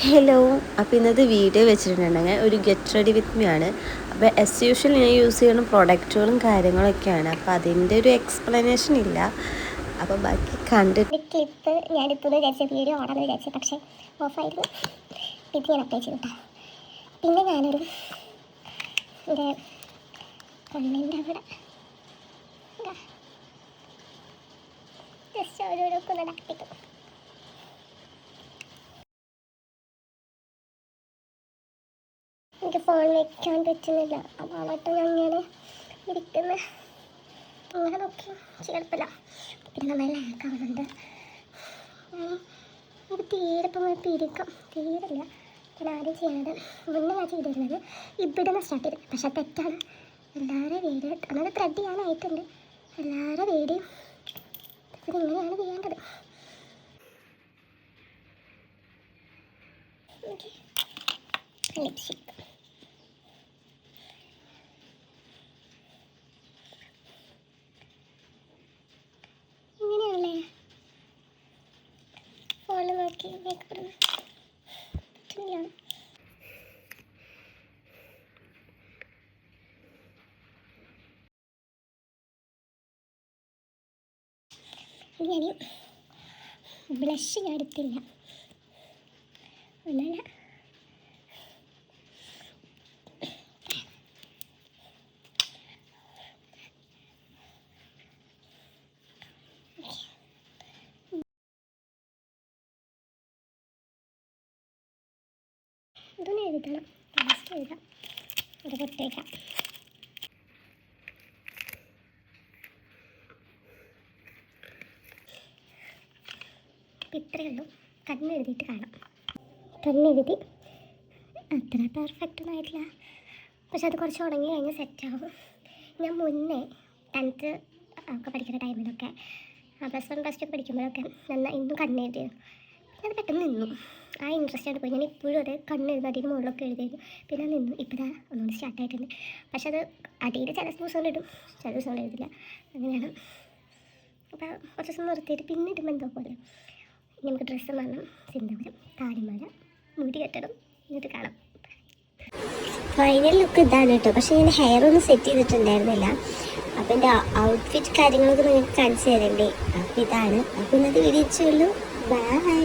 Hello, അപ്പോൾ ഇന്നത്തെ video വെച്ചിട്ടുണ്ടെങ്കിൽ ഒരു ഗെറ്റ് റെഡി വിത്ത് മീ ആണ്. അപ്പോൾ ആസ് യൂഷ്വൽ ഞാൻ യൂസ് ചെയ്യുന്ന പ്രൊഡക്റ്റുകളും കാര്യങ്ങളൊക്കെയാണ്. അപ്പോൾ അതിൻ്റെ ഒരു എക്സ്പ്ലനേഷൻ ഇല്ല. അപ്പോൾ ബാക്കി കണ്ടിട്ട് ക്ലിപ്പ് ഞാനിപ്പോൾ വിചാരിച്ച വീഡിയോ ഓടാന്ന് വിചാരിച്ചു, പക്ഷേ ഓഫായിരുന്നു. ഇത് ഞാൻ അപ്ലൈ ചെയ്തു. പിന്നെ ഞാനൊരു എൻ്റെ കണ്ണിൻ്റെ അവിടെ ജസ്റ്റ് ഓരോരൊക്കെ ഒന്ന് ഡാക്കിട്ടു. എനിക്ക് ഫോൺ വയ്ക്കാൻ പറ്റുന്നില്ല, അപ്പോൾ ഞാൻ ഇങ്ങനെ ഇരിക്കുന്നത് അങ്ങനെ നോക്കി ചിലപ്പല്ല. പിന്നെ നമ്മൾ ലാക്കാവുന്നുണ്ട്. ഇത് തീരെ ഇപ്പം പിരിക്കും തീരല്ല. ഞാൻ ആദ്യം ചെയ്യാതെ മുന്നേ ഞാൻ ചെയ്തിരുന്നത് ഇവിടെ നിന്ന് സ്റ്റാർട്ട് ചെയ്ത്, പക്ഷെ അത് തെറ്റാണ്. എല്ലാവരും വീഡിയോ അങ്ങനെ ത്രെഡ് ചെയ്യാനായിട്ടുണ്ട്. എല്ലാവരും വീഡിയോ ഇതിങ്ങനെയാണ് ചെയ്യേണ്ടത്. ലിപ്സ്റ്റിക് ഇങ്ങനെയാണല്ലേ ഫോണിൽ നോക്കി മേക്കപ്പ് ഇടുന്നത്. ഞാൻ ബ്ലഷ് ഞാൻ എടുത്തില്ല, ഒന്നല്ല ഇതൊന്നും എഴുതണം. ലാസ്റ്റ് എഴുതാം, അത് പൊട്ടേക്കാം. ഇത്രയേ ഉള്ളൂ. കണ്ണെഴുതിയിട്ട് കാണാം. കണ്ണെഴുതി അത്ര പെർഫെക്റ്റ് ഒന്നും ആയിട്ടില്ല, പക്ഷെ അത് കുറച്ച് ഉണങ്ങി കഴിഞ്ഞാൽ സെറ്റാവും. ഞാൻ മുന്നേ 10th ഒക്കെ പഠിക്കുന്ന ടൈമിലൊക്കെ പ്ലസ് 1 പ്ലസ് 2 പഠിക്കുമ്പോഴൊക്കെ ഇന്നും കണ്ണെഴുതിയിരുന്നു. പിന്നെ അത് പെട്ടെന്ന് നിന്നു. ആ ഇൻട്രസ്റ്റ് ആയിട്ട് പോയി. ഞാൻ ഇപ്പോഴും അത് കണ്ണെഴുതും, അടിയിൽ മുകളിലൊക്കെ എഴുതിയിരുന്നു. പിന്നെ നിന്നു. ഇപ്പോൾ ഇതാ ഒന്നുകൂടി സ്റ്റാർട്ടായിട്ടുണ്ട്. പക്ഷെ അത് അടിയിൽ ചില ദിവസങ്ങൾ ഇടും, ചില ദിവസങ്ങൾ എഴുതില്ല. അങ്ങനെയാണ്. അപ്പോൾ കുറച്ച് ദിവസം നിർത്തിയിട്ട് പിന്നെ ഇടുമ്പോൾ എന്തോ പോലെ. നമുക്ക് ഡ്രസ്സ് വേണം, സിന്ദൂരം, താലിമാല, മുടി കെട്ടണം, എന്നിട്ട് കാണാം. ഫൈനൽ ലുക്ക് ഇതാണ് കേട്ടോ. പക്ഷേ ഞാൻ ഹെയർ ഒന്നും സെറ്റ് ചെയ്തിട്ടുണ്ടായിരുന്നില്ല. അപ്പം എൻ്റെ ഔട്ട്ഫിറ്റ് കാര്യങ്ങളൊക്കെ നിങ്ങൾക്ക് കാണിച്ചു തരണ്ടേ. അപ്പം ഇതാണ്. അപ്പം ഇന്നത്തെ വീഡിയോ വെച്ചുള്ളൂ. ബൈ.